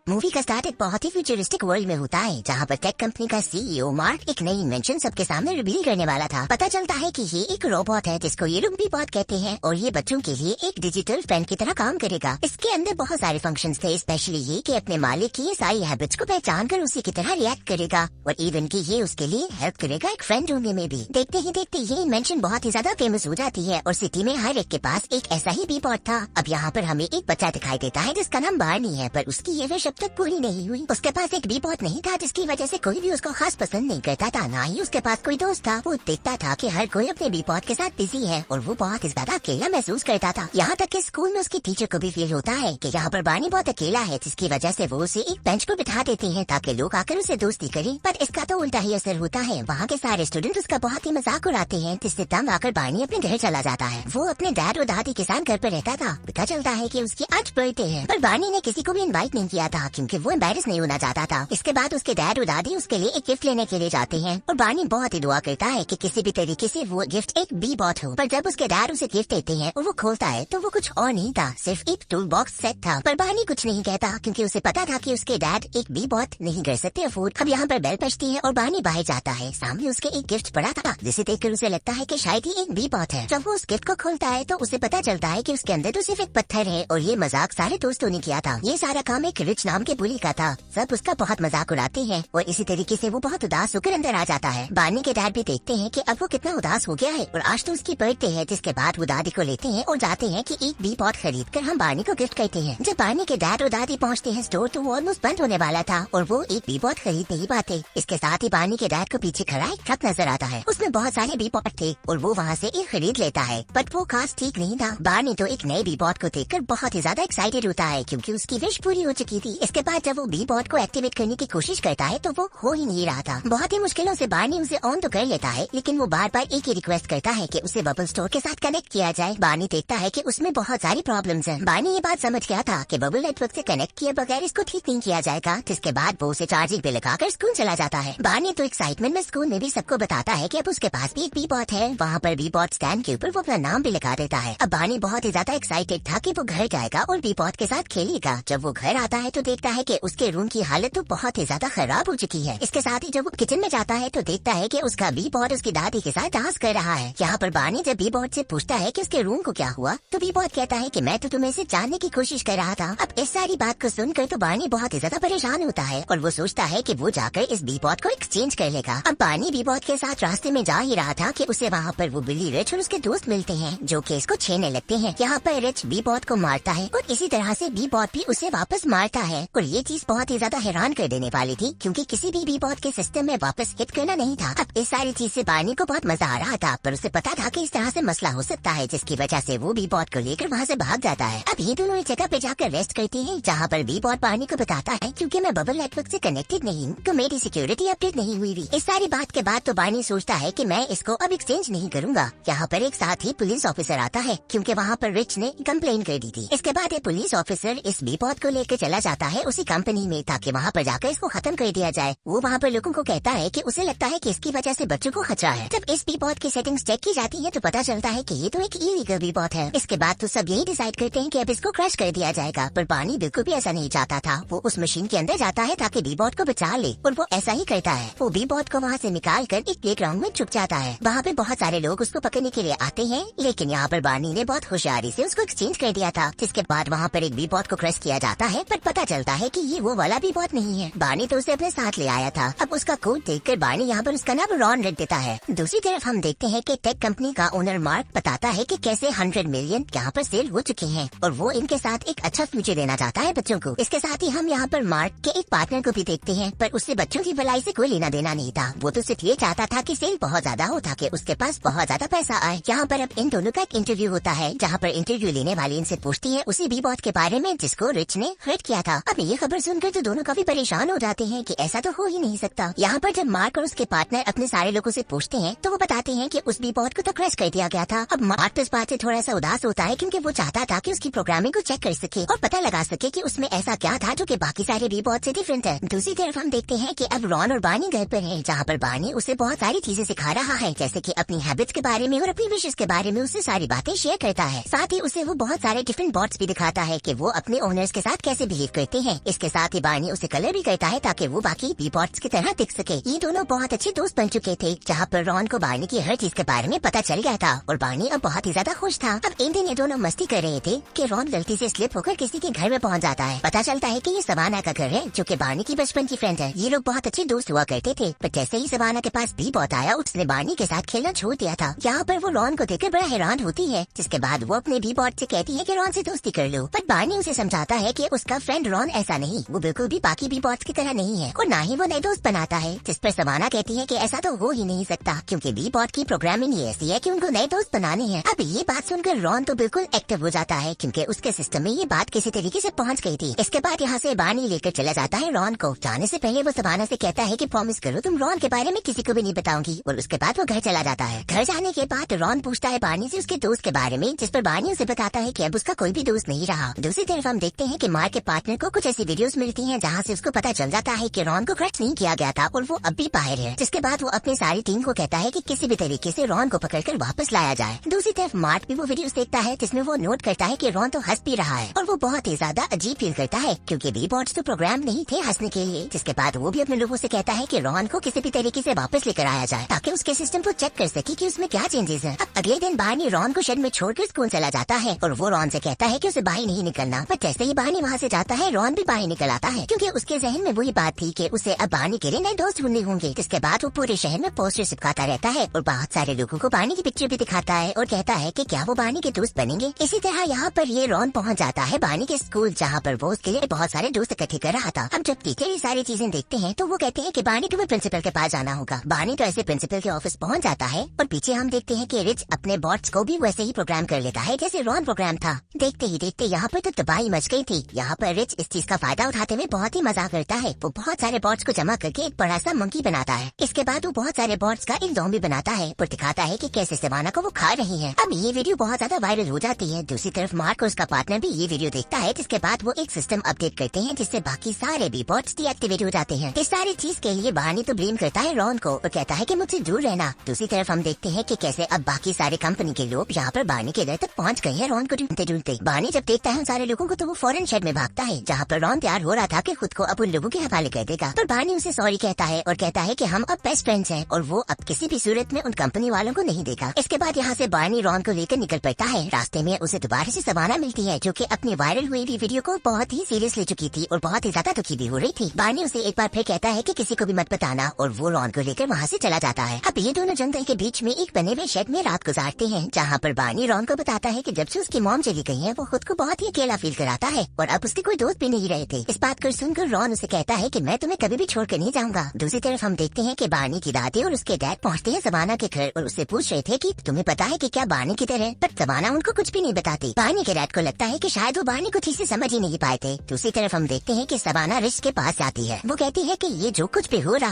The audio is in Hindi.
मूवी का स्टार्ट एक बहुत ही फ्यूचरिस्टिक वर्ल्ड में होता है जहाँ पर टेक कंपनी का सीईओ मार्क एक नई इन्वेंशन सबके सामने रिवील करने वाला था। पता चलता है कि ये एक रोबोट है जिसको ये रूबी बॉट कहते हैं और ये बच्चों के लिए एक डिजिटल फ्रेंड की तरह काम करेगा। इसके अंदर बहुत सारे फंक्शंस थे, स्पेशली ये कि अपने मालिक की ये सारी हैबिट्स को पहचान कर उसी की तरह रिएक्ट करेगा और इवन की ये उसके लिए हेल्प करेगा एक फ्रेंड ढूंढने में भी। देखते ही देखते ये इन्वेंशन बहुत ही ज्यादा फेमस हो जाती है और सिटी में हर एक के पास एक ऐसा ही बी बॉट था। अब यहाँ पर हमें एक बच्चा दिखाई देता है जिसका नाम बार्नी है, पर उसकी ये विश अब तक पूरी नहीं हुई। उसके पास एक बी बॉट नहीं था जिसकी वजह से कोई भी उसको खास पसंद नहीं करता था, ना ही उसके पास कोई दोस्त था। वो देखता था कि हर कोई अपने बी बॉट के साथ बिजी है और वो बहुत ही ज्यादा अकेला महसूस करता था। यहाँ तक कि स्कूल में उसकी टीचर को भी फील होता है कि यहाँ पर बार्नी बहुत अकेला है, जिसकी वजह से वो उसे एक बेंच पर बिठा देती हैं ताकि लोग आकर उसे दोस्ती करें। पर इसका तो उल्टा ही असर होता है। वहाँ के सारे स्टूडेंट उसका बहुत ही मजाक उड़ाते हैं, जिससे तंग आकर बार्नी अपने घर चला जाता है। वो अपने डैड और दादी के साथ घर पर रहता था। पता चलता है कि उसकी आज बर्थडे है, पर बार्नी ने किसी को भी इनवाइट नहीं किया था क्योंकि वो एम्बैरेस नहीं होना चाहता था। इसके बाद उसके डैड और दादी उसके लिए एक गिफ्ट लेने के लिए जाते हैं और बार्नी बहुत ही दुआ करता है कि किसी भी तरीके से वो गिफ्ट एक बी बॉट हो। पर जब उसके डैड उसे गिफ्ट देते हैं और वो खोलता है तो वो कुछ और नहीं था, सिर्फ एक टूल बॉक्स सेट था। पर बार्नी कुछ नहीं कहता क्योंकि उसे पता था कि उसके डैड एक बी बॉट नहीं कर सकते अफोर्ड। अब यहाँ पर बेल बजती है और बार्नी बाहर जाता है। सामने उसके एक गिफ्ट पड़ा था जिसे देखकर उसे लगता है कि शायद ही एक बी बॉट है। जब वो उस गिफ्ट को खोलता है तो उसे पता चलता है कि उसके अंदर तो सिर्फ एक पत्थर है और ये मजाक सारे दोस्तों ने किया था। ये सारा काम एक रिच नाम के बुली का था। सब उसका बहुत मजाक उड़ाते हैं और इसी तरीके से वो बहुत उदास होकर अंदर आ जाता है। बार्नी के डैड भी देखते हैं कि अब वो कितना उदास हो गया है और आज तो उसकी बर्थडे है, जिसके बाद वो दादी को लेते हैं और जाते हैं कि एक बी बॉट खरीद कर हम बार्नी को गिफ्ट करते हैं। जब बार्नी के डैड और दादी पहुँचते हैं स्टोर तो वो ऑलमोस्ट बंद होने वाला था और वो एक बी बॉट खरीद नहीं पाते। इसके साथ ही बार्नी के डैड को पीछे खड़ा एक ट्रक नजर आता है, उसमें बहुत सारे बी बॉट थे और वो वहाँ से एक खरीद लेता है। बट वो खास ठीक नहीं था। बार्नी तो एक नए बी बॉट को देखकर बहुत ही ज्यादा एक्साइटेड होता है क्योंकि उसकी विश पूरी हो चुकी थी। इसके बाद जब वो बी बॉट को एक्टिवेट करने की कोशिश करता है तो वो हो ही नहीं रहा था। बहुत ही मुश्किलों से बार्नी उसे ऑन तो कर लेता है, लेकिन वो बार बार एक ही रिक्वेस्ट करता है कि उसे बबल स्टोर के साथ कनेक्ट किया जाए। बार्नी देखता है कि उसमें बहुत सारी प्रॉब्लम्स हैं। बार्नी ये बात समझ गया था कि बबल नेटवर्क से कनेक्ट किए बगैर इसको ठीक नहीं किया जाएगा, जिसके बाद वो उसे चार्जिंग पे लगाकर स्कूल चला जाता है। बार्नी तो एक्साइटमेंट में स्कूल में भी सबको बताता है कि अब उसके पास भी एक बी बॉट है। वहाँ पर बी बॉट स्टैंड के ऊपर वो अपना नाम भी लगा देता है। अब बार्नी बहुत ही ज्यादा एक्साइटेड था कि वो घर जाएगा और बी बॉट के साथ खेलेगा। जब वो घर आता है तो देखता है कि उसके रूम की हालत तो बहुत ही ज्यादा खराब हो चुकी है। इसके साथ ही जब वो किचन में जाता है तो देखता है कि उसका बी बॉट उसकी दादी के साथ डांस कर रहा है। यहाँ पर बार्नी जब बी बॉट से पूछता है कि उसके रूम को क्या हुआ तो बी बॉट कहता है कि मैं तो तुम्हें से जानने की कोशिश कर रहा था। अब इस सारी बात को सुनकर तो बार्नी बहुत ही ज्यादा परेशान होता है और वो सोचता है कि वो जाकर इस बी बॉट को एक्सचेंज कर लेगा। अब बार्नी बी बॉट के साथ रास्ते में जा ही रहा था कि उसे वहाँ पर वो बिली रिच और उसके दोस्त मिलते हैं जो कि इसको छेड़ने लगते हैं। यहाँ पर रिच बी बॉट को मारता है और इसी तरह से बी बॉट भी उसे वापस मारता है और ये चीज बहुत ही ज्यादा हैरान कर देने वाली थी क्योंकि किसी भी बी बॉट के सिस्टम में वापस हिट करना नहीं था। अब इस सारी चीज से बार्नी को बहुत मजा आ रहा था, पर उसे पता था कि इस तरह से मसला हो सकता है, जिसकी वजह से वो बी बॉट को लेकर वहाँ से भाग जाता है। अब ये दोनों एक जगह पे जाकर रेस्ट करते हैं जहाँ पर बी बॉट बार्नी को बताता है क्योंकि मैं बबल नेटवर्क से कनेक्टेड नहीं हूँ तो मेरी सिक्योरिटी अपडेट नहीं हुई थी। इस सारी बात के बाद तो बार्नी सोचता है कि मैं इसको अब एक्सचेंज नहीं करूंगा। यहाँ पर एक साथ ही पुलिस ऑफिसर आता है क्योंकि वहाँ पर रिच ने कंप्लेन कर दी थी। इसके बाद ये पुलिस ऑफिसर इस बी बॉट को लेकर चला जाता है उसी कंपनी में ताकि वहाँ पर जाकर इसको खत्म कर दिया जाए। वो वहाँ पर लोगों को कहता है कि उसे लगता है कि इसकी वजह से बच्चों को खतरा है। जब इस बी बॉट की सेटिंग्स चेक की जाती है तो पता चलता है कि ये तो एक इलीगल बी बॉट है। इसके बाद तो सब यही डिसाइड करते हैं कि अब इसको क्रश कर दिया जाएगा, पर बार्नी बिल्कुल भी ऐसा नहीं चाहता था। वो उस मशीन के अंदर जाता है ताकि बी बॉट को बचा ले और वो ऐसा ही करता है। वो बी बॉट को वहाँ से निकाल कर एक प्लेग्राउंड में छुप जाता है। वहाँ पे बहुत सारे लोग उसको पकड़ने के लिए आते हैं, लेकिन यहाँ पर बार्नी ने बहुत होशियारी से उसको एक्सचेंज कर दिया था। जिसके बाद वहाँ पर एक बी बॉट को क्रश किया जाता है, पर पता चलता है कि ये वो वाला बी बॉट नहीं है। बार्नी तो उसे अपने साथ ले आया था। अब उसका कोड देखकर बार्नी यहाँ पर उसका नाम रॉन रख देता है। दूसरी तरफ हम देखते हैं कि टेक कंपनी का ओनर मार्क बताता है कि कैसे 100 मिलियन यहाँ पर सेल हो चुके हैं और वो इनके साथ एक अच्छा फ्यूचर देना चाहता है बच्चों को। इसके साथ ही हम यहाँ पर मार्क के एक पार्टनर को भी देखते हैं, पर उससे बच्चों की भलाई से कोई लेना देना नहीं था। वो तो सिर्फ ये चाहता था कि सेल बहुत ज्यादा हो ताकि उसके पास बहुत ज्यादा पैसा आए। यहाँ पर अब इन दोनों का एक इंटरव्यू होता है जहाँ पर इंटरव्यू लेने वाली इनसे पूछती है उसी बी बॉट के बारे में जिसको रिच ने हर्ट किया था। अब ये खबर सुनकर तो दोनों काफी परेशान हो जाते हैं कि ऐसा तो हो ही नहीं सकता। यहाँ पर जब मार्क और उसके पार्टनर अपने सारे लोगों से पूछते हैं तो वो बताते हैं कि उस बी बॉट को तो क्रश कर दिया गया था। अब मार्क इस बात से थोड़ा सा उदास होता है क्योंकि वो चाहता था कि उसकी प्रोग्रामिंग को चेक कर सके और पता लगा सके कि उसमें ऐसा क्या था जो कि बाकी सारे बी बॉट से डिफरेंट है। दूसरी तरफ हम देखते हैं कि अब रॉन और बार्नी घर पर हैं, जहाँ पर बार्नी उसे बहुत सारी चीजें सिखा रहा है, जैसे कि अपनी हैबिट्स के बारे में और अपनी विशेष के बारे में उससे सारी बातें शेयर करता है। साथ ही उसे वो बहुत सारे डिफरेंट बॉट्स भी दिखाता है कि वो अपने ओनर्स के साथ कैसे बिहेव करते जाते हैं। इसके साथ ही बानी उसे कलर भी करता है ताकि वो बाकी बी-बॉट्स की तरह दिख सके। ये दोनों बहुत अच्छे दोस्त बन चुके थे, जहाँ पर रॉन को बानी की हर चीज के बारे में पता चल गया था और बानी अब बहुत ही ज्यादा खुश था। अब एक दिन ये दोनों मस्ती कर रहे थे कि रॉन गलती से स्लिप होकर किसी के घर में पहुंच जाता है। पता चलता है कि ये सवाना का घर है, जो कि बानी की बचपन की फ्रेंड है। ये लोग बहुत अच्छे दोस्त हुआ करते थे, पर जैसे ही सवाना के पास बी-बॉट आया, उसने बानी के साथ खेलना छोड़ दिया था। यहाँ पर वो रॉन को देखकर बड़ा हैरान होती है, जिसके बाद वो अपने बी-बॉट से कहती है कि रॉन से दोस्ती कर लो। पर बानी उसे समझाता है कि उसका फ्रेंड रॉन ऐसा नहीं, वो बिल्कुल भी बाकी बी-बॉट्स की तरह नहीं है और ना ही वो नए दोस्त बनाता है। जिस पर सवाना कहती है कि ऐसा तो हो ही नहीं सकता, क्योंकि बी-बॉट की प्रोग्रामिंग ही ऐसी है कि उनको नए दोस्त बनाने हैं। अब ये बात सुनकर रॉन तो बिल्कुल एक्टिव हो जाता है, क्योंकि उसके सिस्टम में ये बात किसी तरीके से पहुंच गई थी। इसके बाद यहाँ से बानी लेकर चला जाता है रॉन को। जाने से पहले वो सवाना से कहता है कि प्रॉमिस करो तुम रॉन के बारे में किसी को भी नहीं बताऊंगी, और उसके बाद वो घर चला जाता है। घर जाने के बाद रॉन पूछता है बानी से उसके दोस्त के बारे में, जिस पर बानी उसे बताता है कि अब उसका कोई भी दोस्त नहीं रहा। दूसरी तरफ हम देखते हैं कि मार्क के पार्टनर को कुछ ऐसी वीडियोस मिलती हैं जहाँ से उसको पता चल जाता है कि रॉन को क्रश नहीं किया गया था और वो अब भी बाहर है। जिसके बाद वो अपनी सारी टीम को कहता है कि किसी भी तरीके से रॉन को पकड़कर वापस लाया जाए। दूसरी तरफ मार्क भी वो वीडियोस देखता है, जिसमें वो नोट करता है कि रॉन तो हंस भी रहा है और वो बहुत ही ज्यादा अजीब फील करता है, क्योंकि बी-बॉट्स तो प्रोग्राम नहीं थे हंसने के लिए। जिसके बाद वो भी अपने लोगों से कहता है कि रॉन को किसी भी तरीके से वापस लेकर आया जाए, ताकि उसके सिस्टम को चेक कर सके कि उसमें क्या चेंजेस हैं। अब अगले दिन बानी रॉन को शेड में छोड़कर स्कूल चला जाता है और वो रॉन से कहता है कि उसे बाहर नहीं निकलना। पर जैसे ही बानी वहाँ से जाता है, रॉन भी बाहर निकल आता है, क्योंकि उसके जहन में वही बात थी कि उसे अब बानी के लिए नए दोस्त ढूंढने होंगे। जिसके बाद वो पूरे शहर में पोस्टर चिपकाता रहता है और बहुत सारे लोगों को बानी की पिक्चर भी दिखाता है और कहता है कि क्या वो बानी के दोस्त बनेंगे। इसी तरह यहाँ पर ये रॉन पहुँच जाता है बानी के स्कूल, जहाँ पर वो उसके लिए बहुत सारे दोस्त इकट्ठे कर रहा था। अब जब टीचर ये सारी चीजें देखते हैं तो वो कहते हैं कि बानी तुम्हें प्रिंसिपल के पास जाना होगा। बानी तो ऐसे प्रिंसिपल के ऑफिस पहुँच जाता है और पीछे हम देखते हैं कि रिच अपने बॉट्स को भी वैसे ही प्रोग्राम कर लेता है जैसे रॉन प्रोग्राम था। देखते ही देखते यहाँ पर तो तबाही मच गई थी। यहाँ पर रिच इस चीज का फायदा उठाते हुए बहुत ही मजाक करता है। वो बहुत सारे बॉट्स को जमा करके एक बड़ा सा मंकी बनाता है। इसके बाद वो बहुत सारे बॉट्स का एक ज़ॉम्बी बनाता है और दिखाता है कि कैसे सवाना को वो खा रही है। अब ये वीडियो बहुत ज्यादा वायरल हो जाती है। दूसरी तरफ मार्क और उसका पार्टनर भी ये वीडियो देखता है, जिसके बाद वो एक सिस्टम अपडेट करते हैं जिससे बाकी सारे बी-बॉट्स डीएक्टिवेट हो जाते हैं। इस सारी चीज के लिए बानी तो ब्लेम करता है रॉन को और कहता है कि मुझसे दूर रहना। दूसरी तरफ हम देखते हैं कि कैसे अब बाकी सारे कंपनी के लोग यहाँ पर बानी के घर तक पहुँच गए हैं रॉन को ढूंढते ढूंढते। बानी जब देखता है उन सारे लोगों को तो वो फौरन शेड में भागता है, जहाँ पर रॉन तैयार हो रहा था कि खुद को अब उन लोगों के हवाले कर देगा। पर बानी उसे सॉरी कहता है और कहता है कि हम अब बेस्ट फ्रेंड्स हैं और वो अब किसी भी सूरत में उन कंपनी वालों को नहीं देगा। इसके बाद यहाँ से बानी रॉन को लेकर निकल पड़ता है। रास्ते में उसे दोबारा से सवाना मिलती है, जो कि अपनी वायरल हुई वीडियो को बहुत ही सीरियस ले चुकी थी और बहुत ही ज्यादा दुखी भी हो रही थी। बानी उसे एक बार फिर कहता है कि किसी को भी मत बताना और वो रॉन को लेकर वहाँ से चला जाता है। अब ये दोनों जंगल के बीच में एक बने हुए शेड में रात गुजारते हैं, जहाँ पर बानी रॉन को बताता है कि जब से उसकी मॉम चली गई है वो खुद को बहुत ही अकेला फील कराता है और अब उसके कोई दोस्त भी नहीं रहे थे। इस बात को सुनकर रॉन उसे कहता है कि मैं तुम्हें कभी भी छोड़कर नहीं जाऊंगा। दूसरी तरफ हम देखते हैं कि बानी की दादी और उसके डैड पहुँचते हैं सवाना के घर और उससे पूछ रहे थे कि तुम्हें पता है कि क्या बानी किधर है, पर सवाना उनको कुछ भी नहीं बताती। बानी के डैड को लगता है कि शायद वो बानी को ठीक से समझ ही नहीं पाए थे। दूसरी तरफ हम देखते हैं कि सवाना रिच के पास आती है। वो कहती है कि ये जो कुछ भी हो रहा